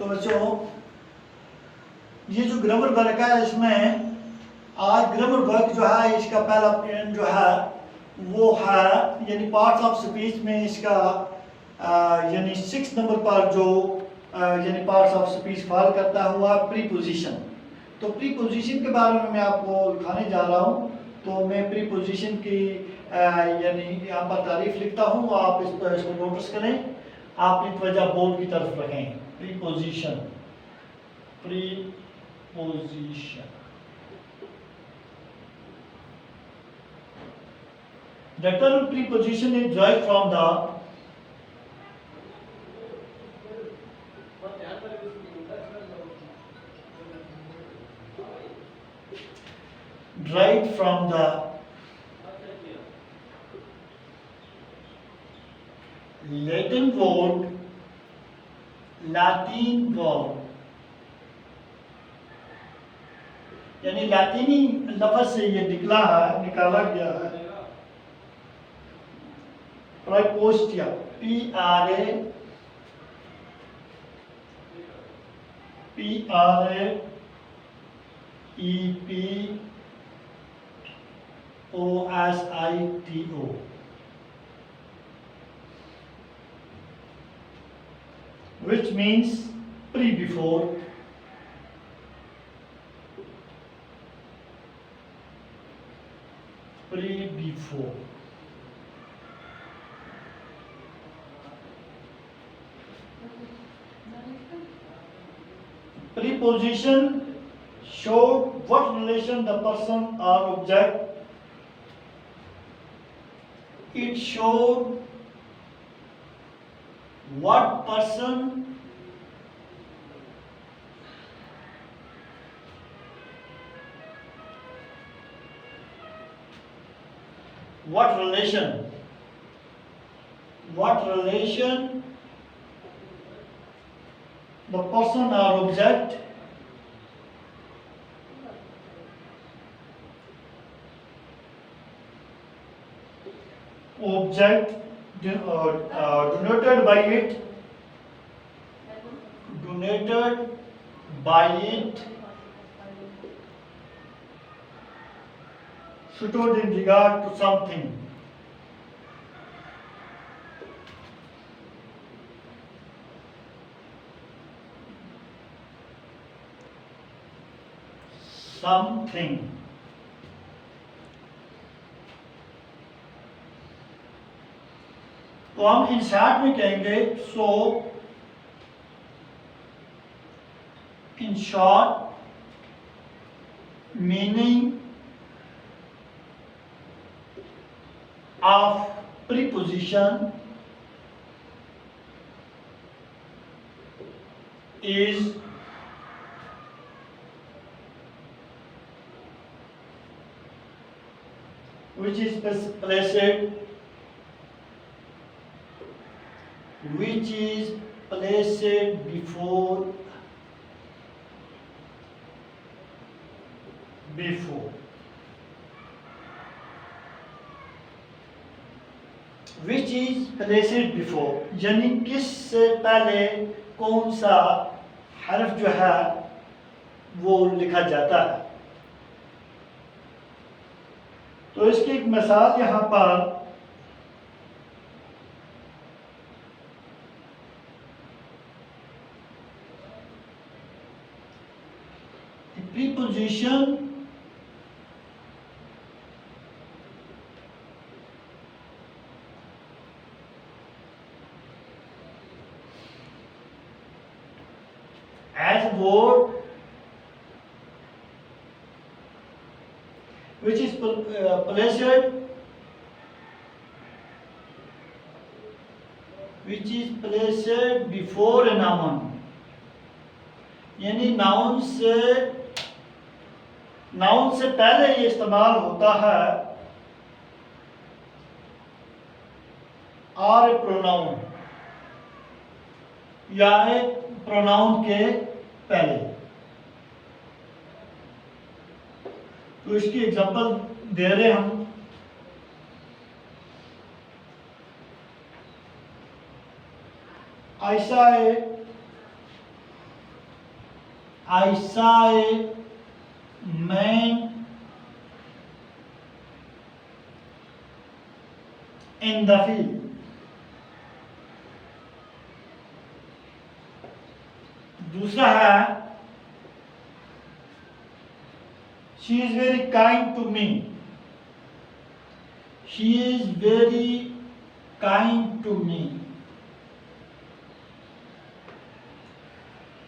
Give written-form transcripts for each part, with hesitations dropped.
तो बच्चों ये जो ग्रामर वर्क है इसमें आज ग्रामर वर्क जो है इसका पहला पॉइंट जो है वो है यानी पार्ट्स ऑफ स्पीच में इसका यानी 6 नंबर पर जो यानी पार्ट्स ऑफ स्पीच फॉल करता हुआ प्रीपोजिशन। तो प्रीपोजिशन के बारे में मैं आपको दिखाने जा रहा हूँ। तो मैं प्रीपोजिशन की यानी यहाँ पर तारीफ लिखता हूँ, आप इसको नोटिस करें, आप अपनी तवज्जो बोर्ड की तरफ रखें। Preposition, preposition. The term preposition is derived from the Latin word यानी लातीनी लफ्ज से ये निकाला गया है। प्रीपोस्टिया, Preposito, which means before. Before. Preposition show what relation the person or object. It showed what person what relation the person or object denoted by it showed in regard to something. तो हम इन short में कहेंगे so in short meaning of preposition is which is placed before which is placed before यानी किस से पहले कौन सा हर्फ जो है वो लिखा जाता है। तो इसकी एक मिसाल यहाँ पर preposition as word which is placed before a noun, यानी नाउन से पहले ये इस्तेमाल होता है और प्रोनाउन या एक प्रोनाउन के पहले। तो इसकी एग्जांपल दे रहे हम। I saw I saw a man in the field. दूसरा है she is very kind to me. She is very kind to me.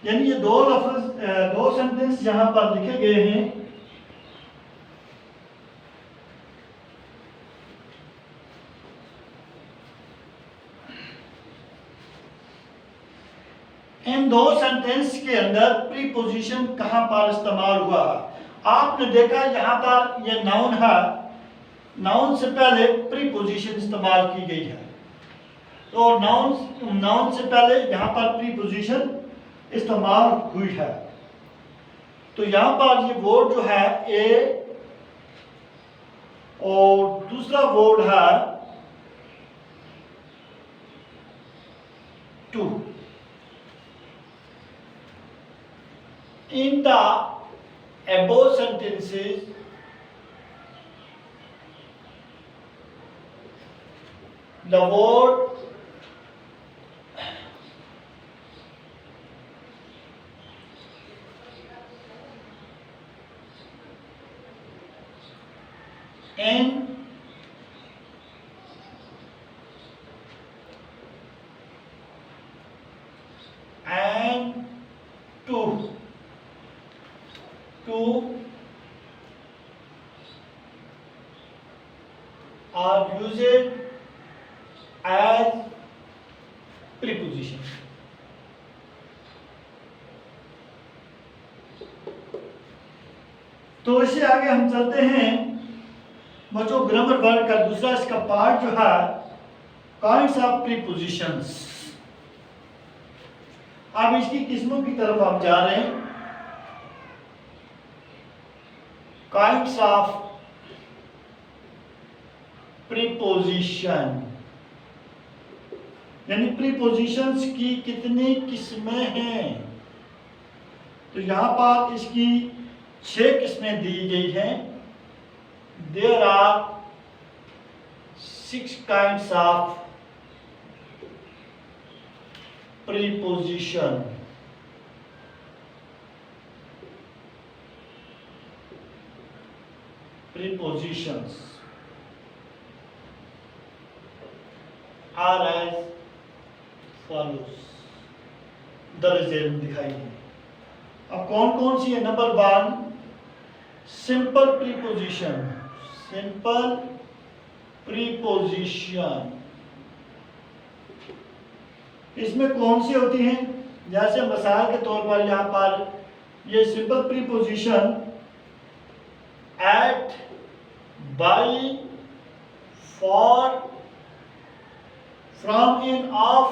यानी ये दो सेंटेंस यहां पर लिखे गए हैं। इन दो सेंटेंस के अंदर प्रीपोजिशन कहां पर इस्तेमाल हुआ? आपने देखा यहां पर ये नाउन है, नाउन से पहले प्रीपोजिशन इस्तेमाल की गई है। तो नाउन से पहले यहां पर प्रीपोजिशन इस्तेमाल हुई है। तो यहां पर ये वर्ड जो है ए और दूसरा वर्ड है to. In the above sentences, the word and to are used as preposition. तो इससे आगे हम चलते हैं बच्चों, ग्रामर वर्ड का दूसरा इसका पार्ट जो है काइंड्स ऑफ प्रीपोजिशंस। अब इसकी किस्मों की तरफ हम जा रहे हैं। काइंड्स ऑफ प्रीपोजिशन, यानी प्रीपोजिशंस की कितनी किस्में हैं? तो यहां पर इसकी 6 किस्में दी गई हैं। There are 6 kinds of preposition. Prepositions are as follows. दरअसल दिखाई है। अब कौन कौन सी है? Number 1 simple preposition. Simple preposition इसमें कौन सी होती हैं? जैसे मिसाल के तौर पर यहाँ पर ये simple preposition at, by, for, from, in, of,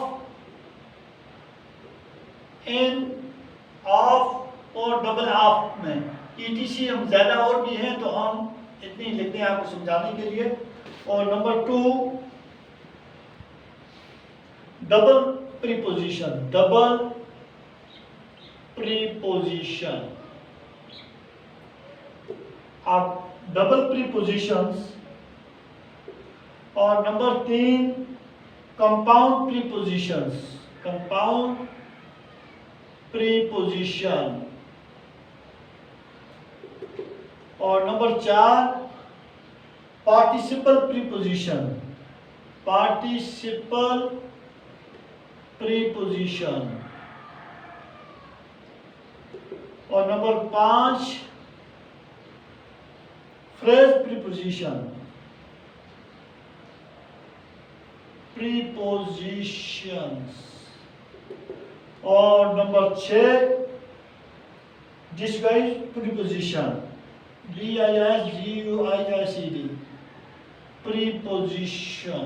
और डबल ऑफ में ETC हम ज़्यादा और भी हैं तो हम इतनी लिखते हैं आपको समझाने के लिए। और number 2 double preposition. Double preposition, आप डबल प्रीपोजिशंस। और number 3 compound prepositions. Compound preposition. और number 4 participle preposition. Participle preposition. और नंबर 5 फ्रेज प्रीपोजिशन। प्रीपोजिशंस। और number 6 disguise preposition. DISGUISED preposition.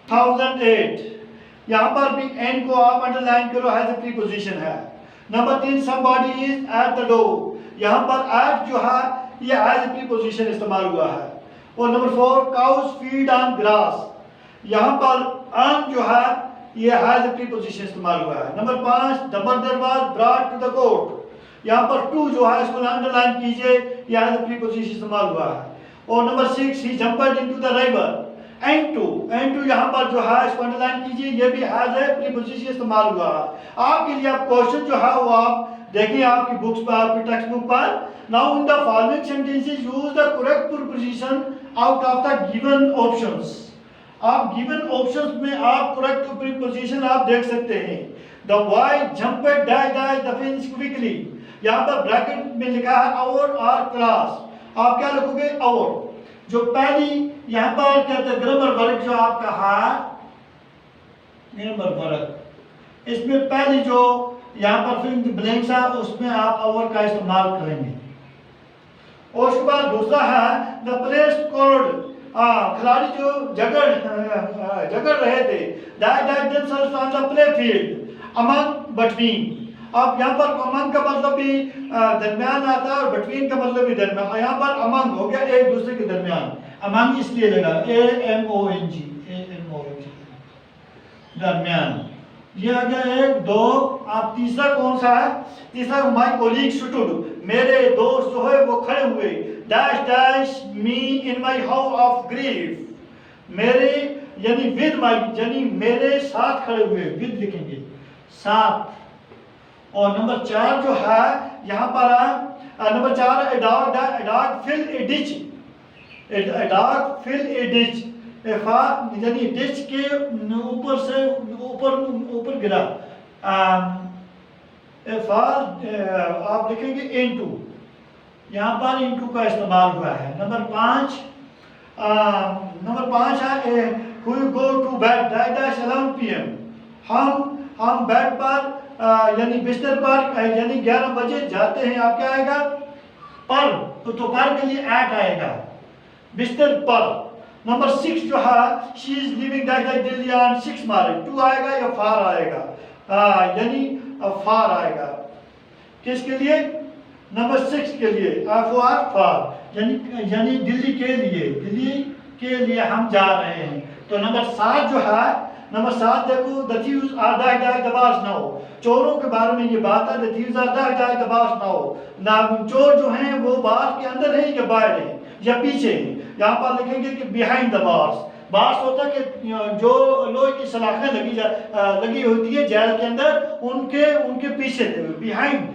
1008 यहाँ पर भी एन को आप अंडरलाइन करो, हैज अ प्रीपोजिशन है। Number 3 somebody is at the door, यहाँ पर at जो है ये हैज अ प्रीपोजिशन इस्तेमाल हुआ है। और number 4 cows feed on grass, यहाँ पर अन जो है ये हैज ए प्रीपोजिशन इस्तेमाल हुआ है। Number 5, the murder was brought to the court. यहाँ पर टू जो है इसको अंडरलाइन कीजिए, ये हैज ए प्रीपोजिशन इस्तेमाल हुआ है। और number 6, he jumped into the river. And to यहाँ पर जो है इसको अंडरलाइन कीजिए, ये भी हैज ए प्रीपोजिशन इस्तेमाल हुआ है। आपके लिए आप क्वेश्चन जो है वो आप देखिए आपकी बुक्स पर, आपकी टेक्स्ट बुक पर। Now in the following sentences use the correct preposition out of the given options. आप गिवन ऑप्शंस में आप करेक्ट प्रीपोजिशन आप देख सकते हैं। The boy jumped dash the fence quickly. यहाँ पर ब्रैकेट में लिखा है आवर और क्लास, आप क्या लिखोगे आवर। जो पहली यहाँ पर कहते हैं ग्रामर वर्ग जो आपका है ग्रामर वर्ग, इसमें पहली जो यहाँ पर फिल ब्लैंक्स है उसमें आप आवर का इस्तेमाल करेंगे। और उसके बाद दूसरा है द प्लेयर्स स्कोर्ड। खिलाड़ी जो झगड़ रहे थे, died themselves on the play field among between. अब यहाँ पर अमंग का मतलब भी दरमियान आता है और बिटवीन का मतलब भी दरमियान। यहाँ पर अमंग हो गया एक दूसरे के दरमियान, अमंग इसलिए लगा AMONG दरमियान। ये आ गया 1 2। आप तीसरा कौन सा है? तीसरा माय कोलीग स्टूड, मेरे दोस्त जो है वो खड़े हुए। Dash dash me in my how of grief, मेरे यानी विद माय यानी मेरे साथ खड़े हुए, विद लिखेंगे साथ। और नंबर 4 जो है यहाँ पर number 4 a dog fill a ditch, a dog fill a ditch, यानी डिच के ऊपर से ऊपर गिरा। आप लिखेंगे इनटू, यहाँ पर इनटू का इस्तेमाल हुआ है। नंबर 5 है who go to bed dash 11 PM। हम बेड पर यानी बिस्तर पर यानी 11 बजे जाते हैं। आप क्या आएगा? पर, तो पर के लिए एट आएगा, बिस्तर पर। नंबर 6 जो है she is living that Delhi on 6 मार्च, 2 आएगा या फार आएगा? यानी फार आएगा। किसके लिए? नंबर 6 के लिए फार यानी दिल्ली के लिए हम जा रहे हैं। तो नंबर 7 जो है, नंबर 7 देखो the thieves are that the bars now, चोरों के बारे में ये बात है। The thieves are that the bars now, ना चोर जो हैं वो बार के अंदर है या बाहर है या पीछे है। यहाँ पर लिखेंगे कि बिहाइंड द बार्स। बार्स होता है कि जो लोहे की सलाखें लगी होती है जेल के अंदर, उनके पीछे थे, बिहाइंड,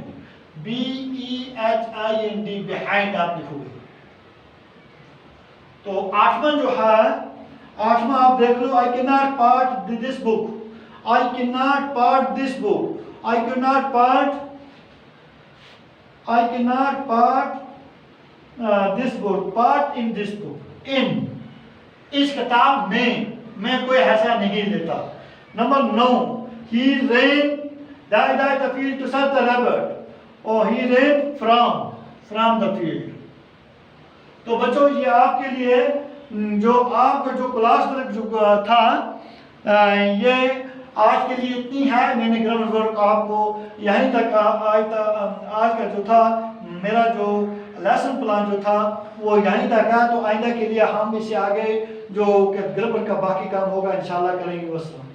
BEHIND बिहाइंड आप लिखोगे। तो 8वां जो है, 8वां आप देख लो, I can not part this book, I can not part this book, I can not part this book, part in this book, इन इस किताब में मैं कोई हिस्सा नहीं लेता। Number 9 he ran that the field to search the rabbit, और he ran from the field. तो बच्चों ये आपके लिए जो आपका जो क्लास वर्क जो था ये आज के लिए इतनी है। मैंने ग्रामर वर्क आपको यहीं तक आज का जो था मेरा जो लेसन प्लान जो था वो यहीं तक है। तो आइंदा के लिए हम इससे आगे जो ग्रामर का बाकी काम होगा इंशाल्लाह करेंगे। वस्सलाम।